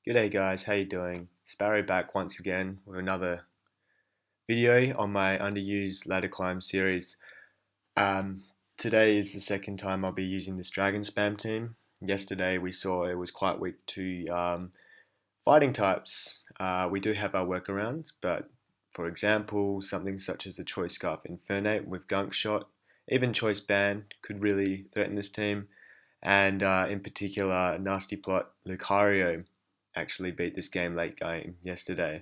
G'day guys, how you doing? Sparrow back once again with another video on my underused ladder climb series. Um, Today is the second time I'll be using this dragon spam team. Yesterday we saw it was quite weak to fighting types. We do have our workarounds, but for example, something such as the Choice Scarf Infernate with Gunk Shot, even Choice Ban could really threaten this team. And in particular, Nasty Plot Lucario actually beat this game late game yesterday.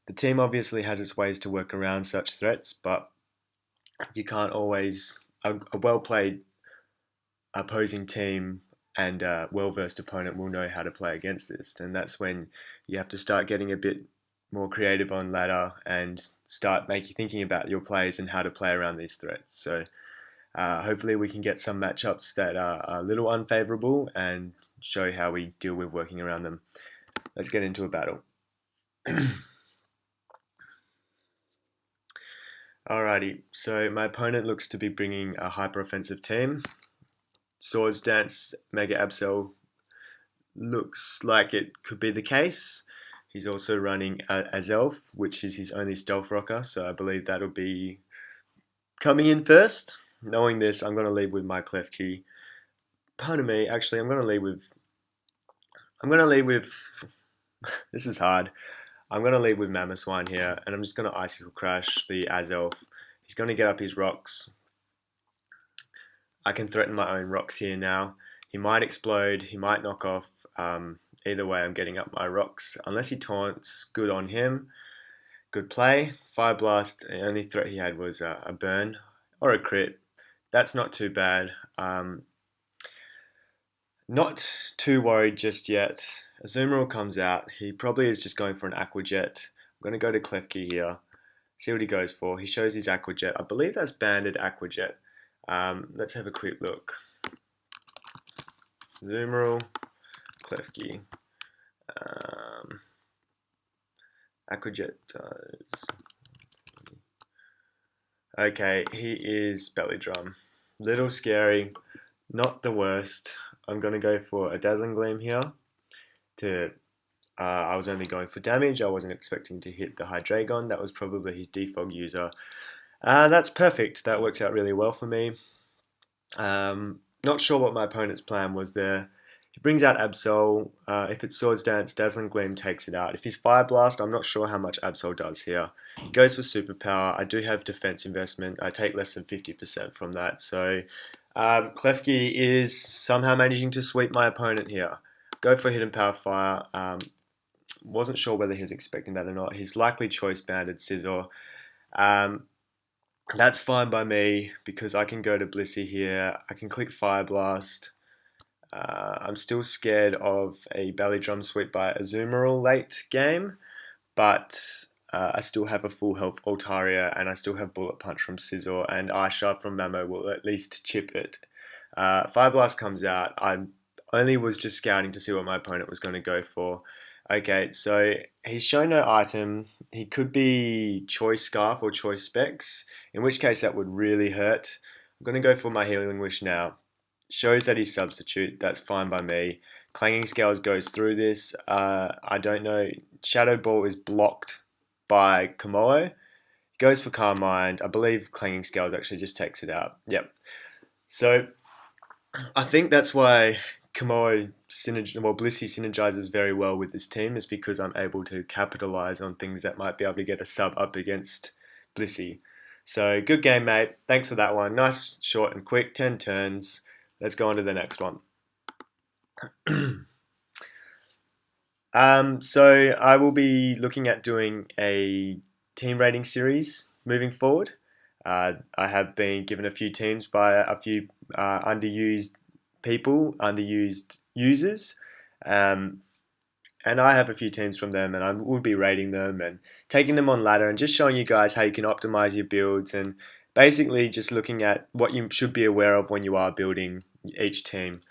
The team obviously has its ways to work around such threats, but you can't always. A well played opposing team and a well versed opponent will know how to play against this, and that's when you have to start getting a bit more creative on ladder and start thinking about your plays and how to play around these threats. So hopefully we can get some matchups that are a little unfavorable and show how we deal with working around them. Let's get into a battle. Alrighty, so my opponent looks to be bringing a hyper-offensive team. Swords Dance Mega Absol looks like it could be the case. He's also running Azelf, which is his only stealth rocker, so I believe that'll be coming in first. Knowing this, I'm going to lead with my clef key. Pardon me, actually, I'm going to lead with... This is hard. I'm going to lead with Mamoswine here, and I'm just going to Icicle Crash the Azelf. He's going to get up his rocks. I can threaten my own rocks here now. He might explode, he might knock off. Either way, I'm getting up my rocks. Unless he taunts, good on him. Good play. Fire Blast, the only threat he had was a burn or a crit. That's not too bad. Not too worried just yet. Azumarill comes out. He probably is just going for an Aqua Jet. I'm going to go to Klefki here. See what he goes for. He shows his Aqua Jet. I believe that's banded Aqua Jet. Let's have a quick look. Azumarill, Klefki. Aqua Jet does... Okay, he is Belly Drum. Little scary. Not the worst. I'm going to go for a Dazzling Gleam here. I was only going for damage. I wasn't expecting to hit the Hydreigon. That was probably his defog user. That's perfect. That works out really well for me. Not sure what my opponent's plan was there. He brings out Absol. If it's Swords Dance, Dazzling Gleam takes it out. If he's Fire Blast, I'm not sure how much Absol does here. He goes for Superpower. I do have Defense Investment. I take less than 50% from that. So Klefki is somehow managing to sweep my opponent here. Go for Hidden Power Fire. Wasn't sure whether he was expecting that or not. He's likely choice banded Scizor. That's fine by me because I can go to Blissey here. I can click Fire Blast. I'm still scared of a Belly Drum sweep by Azumarill late game, but I still have a full health Altaria and I still have Bullet Punch from Scizor, and Ice Shard from Mamo will at least chip it. Fire Blast comes out. I only was just scouting to see what my opponent was going to go for. Okay, so he's shown no item. He could be Choice Scarf or Choice Specs, in which case that would really hurt. I'm going to go for my Healing Wish now. Shows that he's Substitute. That's fine by me. Clanging Scales goes through this. I don't know. Shadow Ball is blocked by Komodo. Goes for Calm Mind. I believe Clanging Scales actually just takes it out. Yep. So I think that's why Blissey synergizes very well with this team, is because I'm able to capitalize on things that might be able to get a sub up against Blissey. So good game, mate. Thanks for that one. Nice, short and quick. 10 turns. Let's go on to the next one. So I will be looking at doing a team rating series moving forward. I have been given a few teams by a few underused people, underused users, and I have a few teams from them, and I will be rating them and taking them on ladder and just showing you guys how you can optimize your builds and basically just looking at what you should be aware of when you are building each team.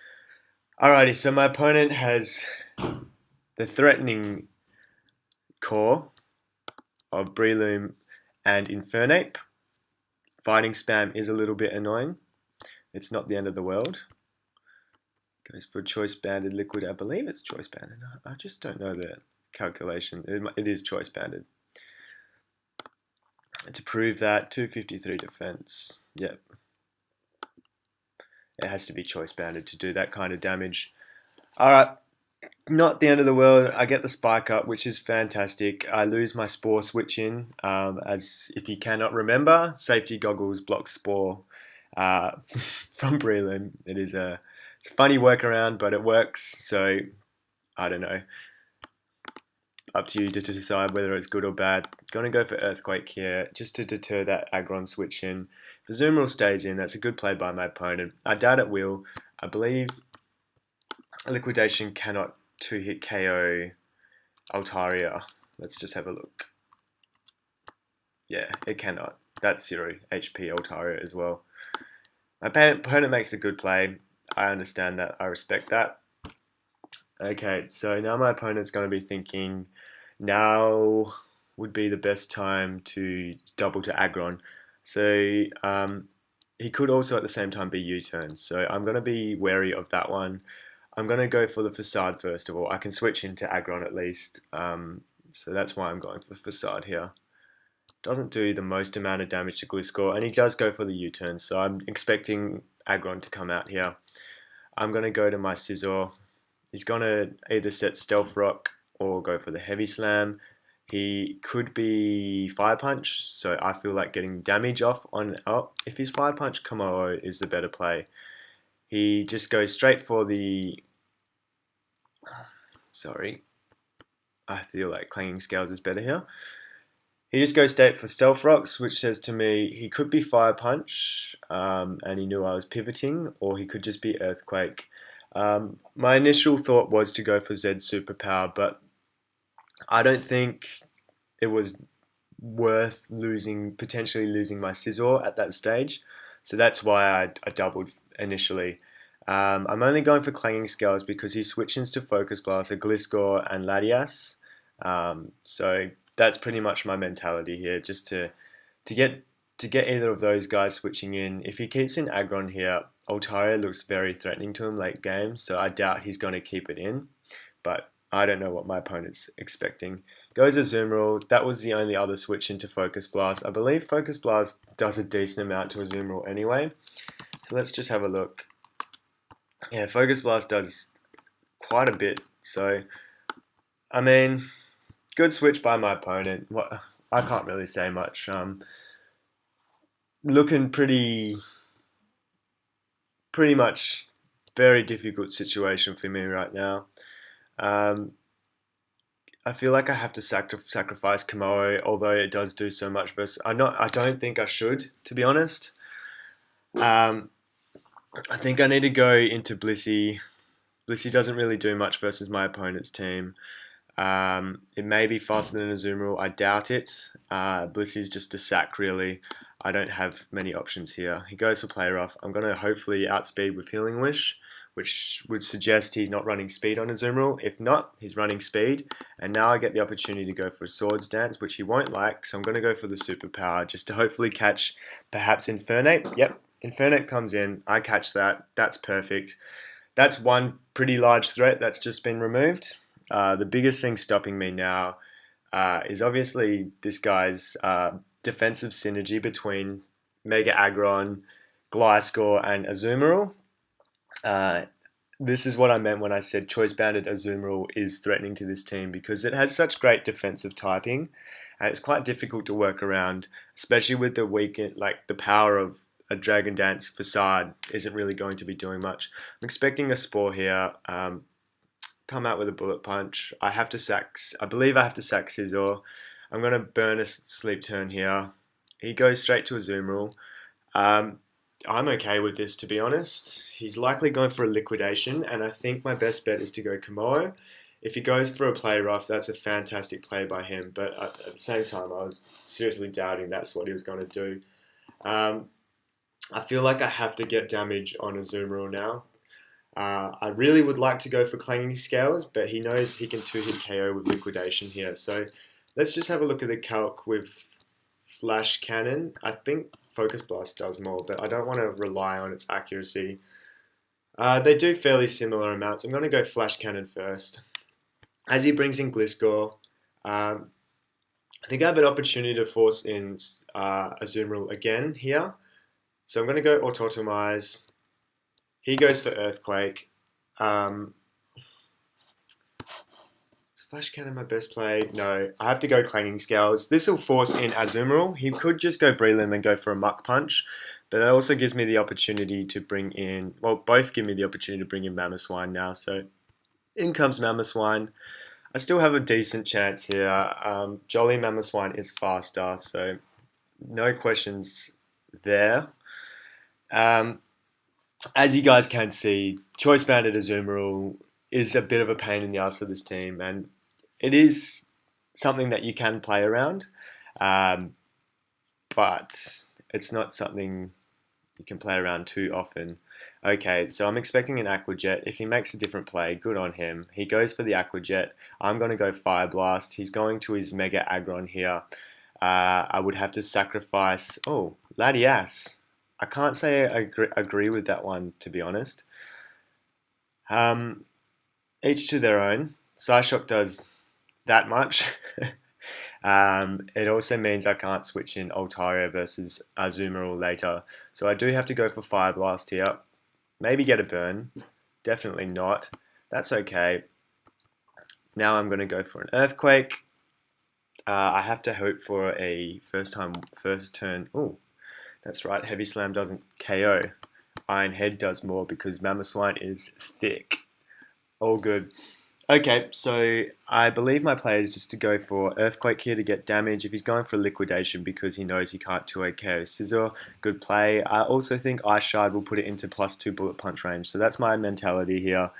Alrighty, so my opponent has the threatening core of Breloom and Infernape. Fighting spam is a little bit annoying. It's not the end of the world. Goes for choice banded liquid. I believe it's choice banded. I just don't know the calculation. It is choice banded. And to prove that, 253 defense. Yep. It has to be choice banded to do that kind of damage. Alright, not the end of the world. I get the spike up, which is fantastic. I lose my spore switch in. As if you cannot remember, safety goggles block spore from Breland. It's a funny workaround, but it works. So I don't know. Up to you to decide whether it's good or bad. Gonna go for Earthquake here, just to deter that Aggron switch in. If Azumarill stays in, that's a good play by my opponent. I doubt it will. I believe Liquidation cannot 2-hit KO Altaria. Let's just have a look. Yeah, it cannot. That's 0 HP Altaria as well. My opponent makes a good play. I understand that. I respect that. Okay, so now my opponent's going to be thinking, now would be the best time to double to Aggron. So he could also at the same time be U-turn. So I'm going to be wary of that one. I'm going to go for the Facade first of all. I can switch into Aggron at least. So that's why I'm going for Facade here. Doesn't do the most amount of damage to Gliscor, and he does go for the U-turn. So I'm expecting Aggron to come out here. I'm going to go to my Scizor. He's going to either set Stealth Rock or go for the Heavy Slam. He could be Fire Punch, so I feel like getting damage off on... Oh, if he's Fire Punch, Komodo is the better play. He just goes straight for the... Sorry. I feel like Clanging Scales is better here. He just goes straight for Stealth Rocks, which says to me he could be Fire Punch, and he knew I was pivoting, or he could just be Earthquake. My initial thought was to go for Zed's Superpower, but I don't think it was worth potentially losing my Scizor at that stage. So that's why I doubled initially. I'm only going for Clanging Scales because he switches to Focus Blast, a Gliscor and Latias. So that's pretty much my mentality here, just to get either of those guys switching in. If he keeps in Aggron here, Altaria looks very threatening to him late game, so I doubt he's going to keep it in. But I don't know what my opponent's expecting. Goes Azumarill. That was the only other switch into Focus Blast. I believe Focus Blast does a decent amount to Azumarill anyway. So let's just have a look. Yeah, Focus Blast does quite a bit. So, I mean, good switch by my opponent. I can't really say much. Looking pretty much very difficult situation for me right now. I feel like I have to sacrifice Komodo, although it does do so much versus... I don't think I should, to be honest. I think I need to go into Blissey. Blissey doesn't really do much versus my opponent's team. It may be faster than Azumarill. I doubt it. Blissey's just a sack, really. I don't have many options here. He goes for Play Rough. I'm going to hopefully outspeed with Healing Wish, which would suggest he's not running speed on Azumarill. If not, he's running speed. And now I get the opportunity to go for a Swords Dance, which he won't like. So I'm going to go for the Superpower just to hopefully catch perhaps Infernape. Yep, Infernape comes in. I catch that. That's perfect. That's one pretty large threat that's just been removed. The biggest thing stopping me now is obviously this guy's defensive synergy between Mega Aggron, Gliscor, and Azumarill. This is what I meant when I said choice-banded Azumarill is threatening to this team because it has such great defensive typing, and it's quite difficult to work around, especially with the weekend, like the power of a Dragon Dance Facade isn't really going to be doing much. I'm expecting a Spore here. Come out with a Bullet Punch. I believe I have to sack Scizor. I'm going to burn a Sleep Turn here. He goes straight to Azumarill. I'm okay with this, to be honest. He's likely going for a Liquidation, and I think my best bet is to go Komodo. If he goes for a Play Rough, that's a fantastic play by him, but at the same time, I was seriously doubting that's what he was going to do. I feel like I have to get damage on Azumarill now. I really would like to go for Clanging Scales, but he knows he can 2-hit KO with Liquidation here. So let's just have a look at the calc with Flash Cannon. I think Focus Blast does more, but I don't want to rely on its accuracy. They do fairly similar amounts. I'm going to go Flash Cannon first. As he brings in Gliscor, um, I think I have an opportunity to force in Azumarill again here. So I'm going to go Autotomize. He goes for Earthquake. Um, is Flash Cannon my best play? No, I have to go Clanging Scales. This will force in Azumarill. He could just go Breloom and go for a Muck Punch, but that also gives me the opportunity to bring in, well, both give me the opportunity to bring in Mamoswine now. So in comes Mamoswine. I still have a decent chance here. Jolly Mamoswine is faster, so no questions there. Um, as you guys can see, Choice Banded Azumarill is a bit of a pain in the ass for this team, and it is something that you can play around, um, but it's not something you can play around too often. Okay, so I'm expecting an Aqua Jet. If he makes a different play, good on him. He goes for the Aqua Jet. I'm going to go Fire Blast. He's going to his Mega Aggron here. I would have to sacrifice... Oh, Latias. I can't say I agree with that one, to be honest. Each to their own. Psyshock does that much. It also means I can't switch in Altaria versus Azumarill later. So I do have to go for Fire Blast here. Maybe get a burn. Definitely not. That's okay. Now I'm going to go for an Earthquake. I have to hope for a first turn. Oh, that's right. Heavy Slam doesn't KO. Iron Head does more because Mamoswine is thick. All good. Okay, so I believe my play is just to go for Earthquake here to get damage. If he's going for Liquidation because he knows he can't 2-8 KO Scizor, good play. I also think Ice Shard will put it into +2 Bullet Punch range. So that's my mentality here.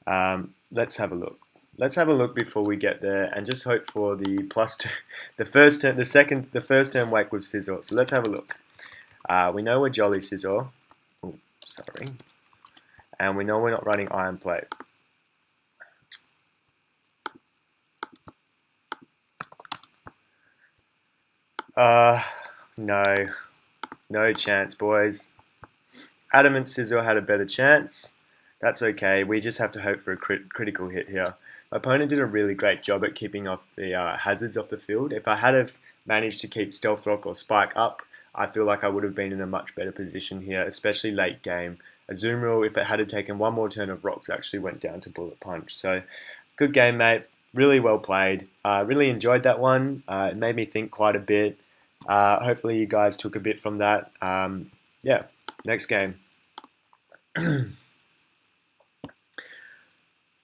Let's have a look. Let's have a look before we get there and just hope for the +2, the first turn wake with Scizor. So let's have a look. We know we're Jolly Scizor. Oh, sorry. And we know we're not running Iron Plate. No. No chance, boys. Adamant Scizor had a better chance. That's okay. We just have to hope for a critical hit here. My opponent did a really great job at keeping off the hazards off the field. If I had have managed to keep Stealth Rock or Spike up, I feel like I would have been in a much better position here, especially late game. Azumarill, if it had taken one more turn of Rocks, actually went down to Bullet Punch. So, good game, mate. Really well played. Really enjoyed that one. It made me think quite a bit. Hopefully you guys took a bit from that. Yeah, next game.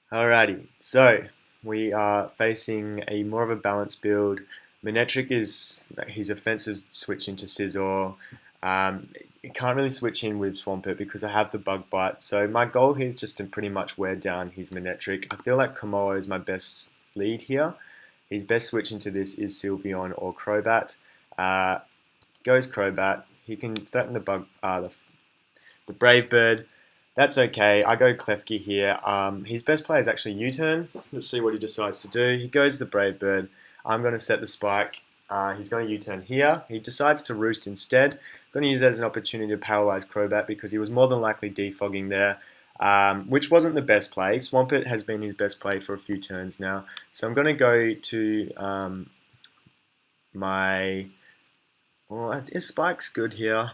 Alrighty, so we are facing a more of a balanced build. Manectric is his offensive switch into Scizor. You can't really switch in with Swampert because I have the Bug Bite. So my goal here is just to pretty much wear down his Manectric. I feel like Komodo is my best lead here. His best switch into this is Sylveon or Crobat. Goes Crobat. He can threaten the Brave Bird. That's okay. I go Klefki here. His best play is actually U-turn. Let's see what he decides to do. He goes the Brave Bird. I'm going to set the Spike. He's going to U-turn here. He decides to Roost instead. I'm going to use that as an opportunity to paralyze Crobat because he was more than likely defogging there, which wasn't the best play. Swampert has been his best play for a few turns now. So I'm going to go to my... Well, his Spike's good here.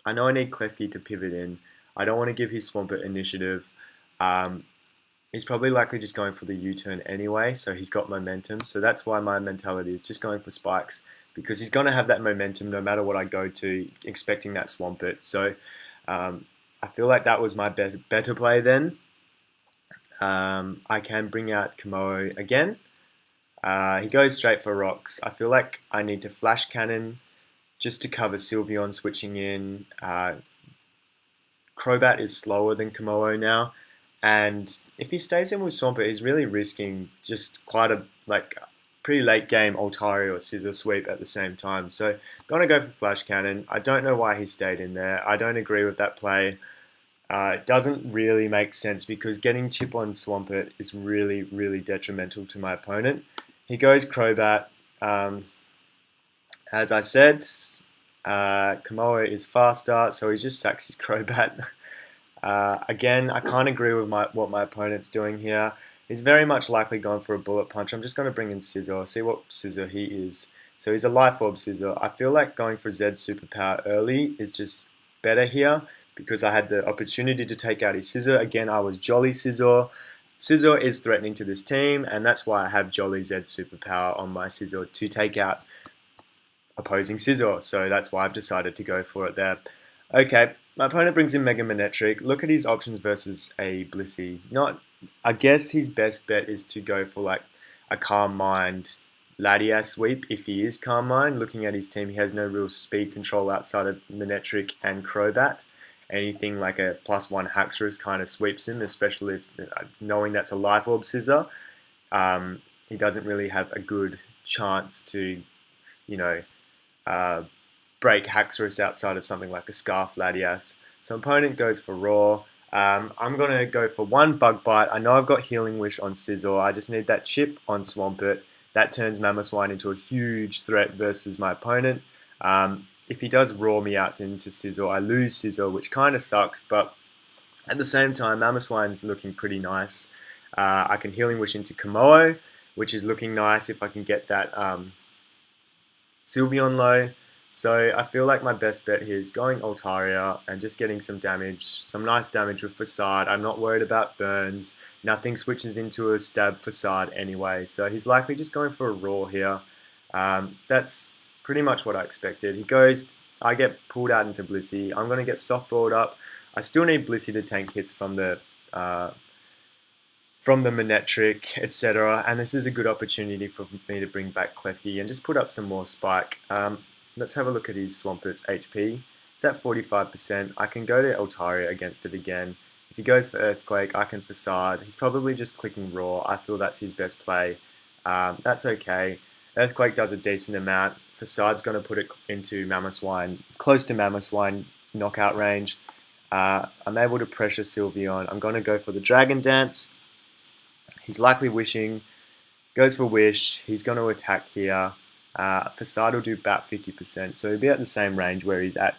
I know I need Klefki to pivot in. I don't want to give his Swampert initiative. He's probably likely just going for the U-turn anyway, so he's got momentum. So that's why my mentality is just going for Spikes, because he's going to have that momentum no matter what I go to, expecting that Swampert. So I feel like that was my better play then. I can bring out Komodo again. He goes straight for Rocks. I feel like I need to Flash Cannon just to cover Sylveon switching in. Crobat is slower than Komodo now, and if he stays in with Swampert, he's really risking just quite a pretty late game Altaria or Scissor Sweep at the same time. So gonna go for Flash Cannon. I don't know why he stayed in there. I don't agree with that play. It doesn't really make sense because getting chip on Swampert is really, really detrimental to my opponent. He goes Crobat. As I said, Kamoa is faster, so he just sacks his Crobat. Again, I can't agree with what my opponent's doing here. He's very much likely going for a Bullet Punch. I'm just going to bring in Scissor, see what Scissor he is. So he's a Life Orb Scissor. I feel like going for Zed's Superpower early is just better here because I had the opportunity to take out his Scissor. Again, I was Jolly Scissor. Scissor is threatening to this team, and that's why I have Jolly Zed's Superpower on my Scissor to take out opposing Scissor. So that's why I've decided to go for it there. Okay, my opponent brings in Mega Manectric. Look at his options versus a Blissey. I guess his best bet is to go for like a Calm Mind Latias sweep if he is Calm Mind. Looking at his team, he has no real speed control outside of Manectric and Crobat. Anything like a +1 Haxorus kind of sweeps him, especially if knowing that's a Life Orb Scissor. He doesn't really have a good chance to, you know, break Haxorus outside of something like a Scarf Latias. So opponent goes for Raw. I'm going to go for one Bug Bite. I know I've got Healing Wish on Scizor. I just need that chip on Swampert. That turns Mamoswine into a huge threat versus my opponent. If he does Raw me out into Scizor, I lose Scizor, which kind of sucks. But at the same time, Mamoswine's looking pretty nice. I can Healing Wish into Komodo, which is looking nice if I can get that Sylveon low. So I feel like my best bet here is going Altaria and just getting some damage, some nice damage with Facade. I'm not worried about burns. Nothing switches into a stab Facade anyway. So he's likely just going for a Raw here. That's pretty much what I expected. I get pulled out into Blissey. I'm going to get softballed up. I still need Blissey to tank hits from the Manectric, etc. And this is a good opportunity for me to bring back Klefki and just put up some more Spike. Let's have a look at his Swampert's HP. It's at 45%. I can go to Altaria against it again. If he goes for Earthquake, I can Facade. He's probably just clicking Raw. I feel that's his best play. That's okay. Earthquake does a decent amount. Facade's going to put it into Mamoswine, close to Mamoswine knockout range. I'm able to pressure Sylveon. I'm going to go for the Dragon Dance. He's likely wishing. Goes for Wish. He's going to attack here. Facade will do about 50%, so he'll be at the same range where he's at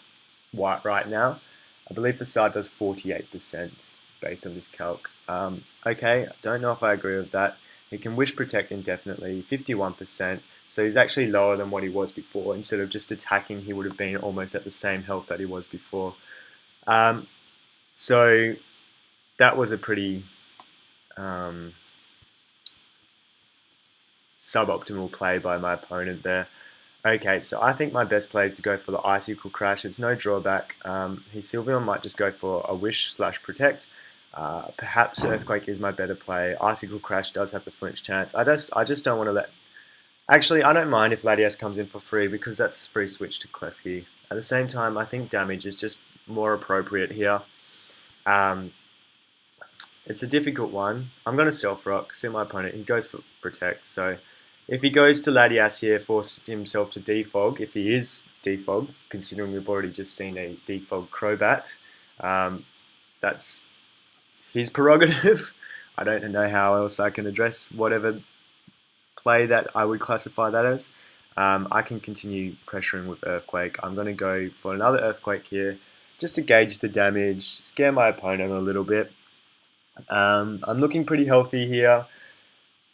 white right now. I believe Facade does 48% based on this calc. Okay, I don't know if I agree with that. He can Wish Protect indefinitely, 51%, so he's actually lower than what he was before. Instead of just attacking, he would have been almost at the same health that he was before. So that was a pretty suboptimal play by my opponent there. Okay, so I think my best play is to go for the Icicle Crash. It's no drawback. His Sylveon might just go for a Wish/Protect. Perhaps Earthquake is my better play. Icicle Crash does have the flinch chance. I just don't want to let... Actually, I don't mind if Latias comes in for free because that's free switch to Klefki. At the same time, I think damage is just more appropriate here. It's a difficult one. I'm going to Stealth Rock, see my opponent. He goes for Protect, so if he goes to Latias here, forces himself to Defog, if he is Defog, considering we've already just seen a Defog Crobat, that's his prerogative. I don't know how else I can address whatever play that I would classify that as. I can continue pressuring with Earthquake. I'm going to go for another Earthquake here, just to gauge the damage, scare my opponent a little bit. I'm looking pretty healthy here,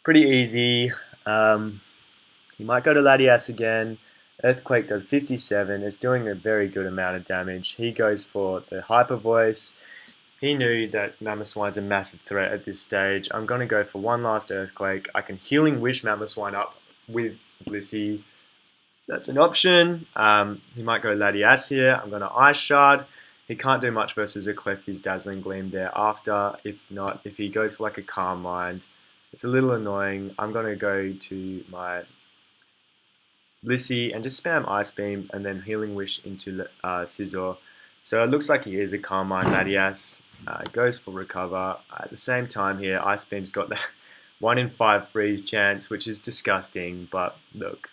pretty easy. He might go to Latias again. Earthquake does 57. It's doing a very good amount of damage. He goes for the Hyper Voice. He knew that Mamoswine's a massive threat at this stage. I'm going to go for one last Earthquake. I can Healing Wish Mamoswine up with Blissey. That's an option. He might go Latias here. I'm going to Ice Shard. He can't do much versus a Klefki's Dazzling Gleam thereafter. If he goes for like a Calm Mind, it's a little annoying. I'm going to go to my Blissey and just spam Ice Beam and then Healing Wish into Scizor. So it looks like he is a Calm Mind Latias. Goes for Recover. At the same time here, Ice Beam's got that 1 in 5 freeze chance, which is disgusting. But look,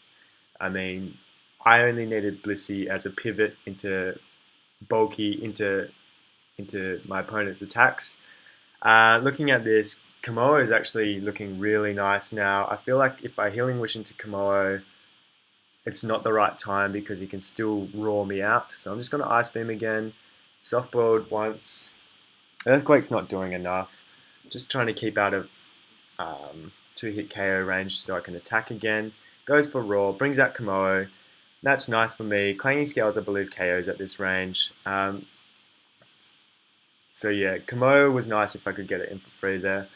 I mean, I only needed Blissey as a pivot into bulky into my opponent's attacks. Looking at this, Komodo is actually looking really nice now. I feel like if I Healing Wish into Komodo, it's not the right time because he can still raw me out. So I'm just going to Ice Beam again. Soft boiled once. Earthquake's not doing enough. Just trying to keep out of 2-hit KO range so I can attack again. Goes for raw, brings out Komodo. That's nice for me. Clanging Scales, I believe, KOs at this range. So yeah, Komodo was nice if I could get it in for free there.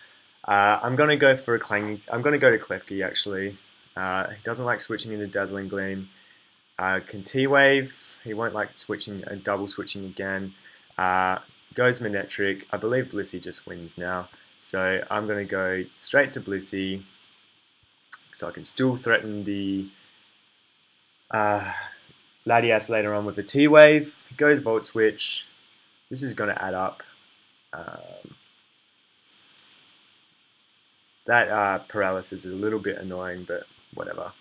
I'm gonna go for a clanging. I'm gonna go to Klefki actually. He doesn't like switching into Dazzling Gleam. Can T-Wave. He won't like switching and double switching again. Goes Manectric. I believe Blissey just wins now. So I'm gonna go straight to Blissey. So I can still threaten the Latias later on with a T-Wave. Goes Volt Switch. This is gonna add up. That paralysis is a little bit annoying, but whatever.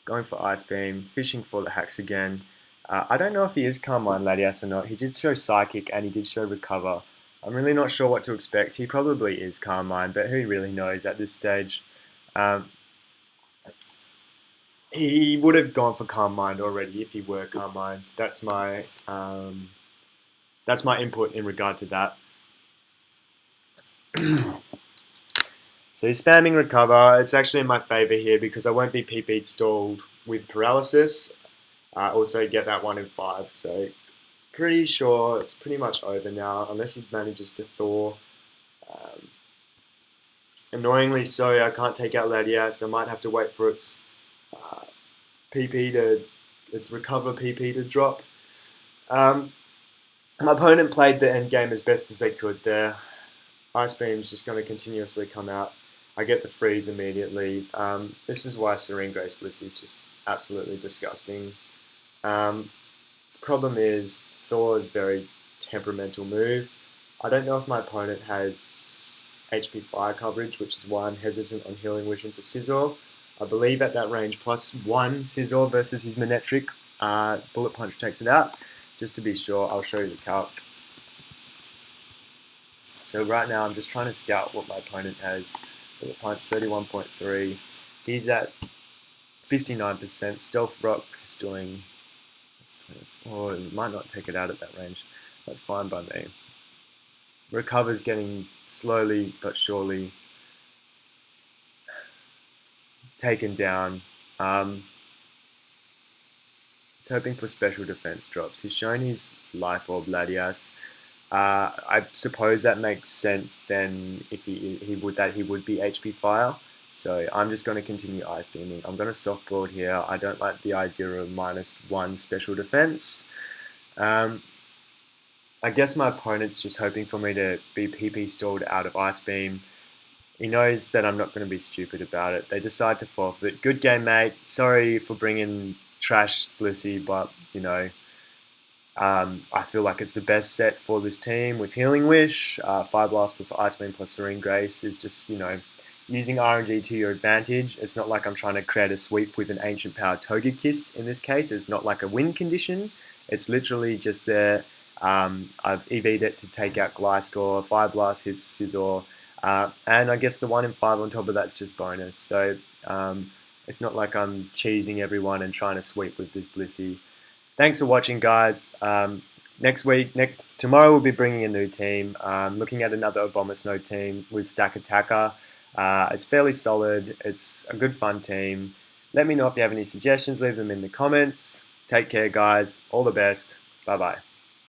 Going for Ice Beam, fishing for the hacks again. I don't know if he is Carmine Latias or not. He did show Psychic and he did show Recover. I'm really not sure what to expect. He probably is Carmine, but who really knows at this stage? He would have gone for Carmine already if he were Carmine. That's my input in regard to that. So he's spamming Recover. It's actually in my favour here because I won't be PP'd stalled with Paralysis. Also get that 1 in 5. So pretty sure it's pretty much over now unless he manages to Thor. Annoyingly so, I can't take out Latias. I might have to wait for its Recover PP to drop. My opponent played the end game as best as they could there. Ice Beam's just going to continuously come out. I get the freeze immediately. This is why Serene Grace Bliss is just absolutely disgusting. The problem is Thor's very temperamental move. I don't know if my opponent has HP fire coverage, which is why I'm hesitant on Healing Wish into Scizor. I believe at that range +1 Scizor versus his Manectric, Bullet Punch takes it out. Just to be sure, I'll show you the calc. So right now I'm just trying to scout what my opponent has. Bullet Punch 31.3. He's at 59%. Stealth Rock is doing 24. It might not take it out at that range. That's fine by me. Recover's getting slowly but surely taken down. He's hoping for special defense drops. He's shown his Life Orb Latias. I suppose that makes sense then if he would be HP Fire. So I'm just going to continue Ice Beaming. I'm going to soft board here. I don't like the idea of -1 special defense. I guess my opponent's just hoping for me to be PP stalled out of Ice Beam. He knows that I'm not going to be stupid about it. They decide to forfeit. Good game, mate. Sorry for bringing trash Blissey, but you know, I feel like it's the best set for this team with Healing Wish. Fire Blast plus Ice Beam plus Serene Grace is just, you know, using RNG to your advantage. It's not like I'm trying to create a sweep with an Ancient Power Togekiss in this case. It's not like a win condition. It's literally just there. I've EV'd it to take out Gliscor. Fire Blast hits Scizor. And I guess the 1 in 5 on top of that's just bonus. So it's not like I'm cheesing everyone and trying to sweep with this Blissey. Thanks for watching, guys. Tomorrow we'll be bringing a new team. Looking at another Abomasnow team with Stack Attacker. It's fairly solid. It's a good fun team. Let me know if you have any suggestions. Leave them in the comments. Take care, guys. All the best. Bye-bye.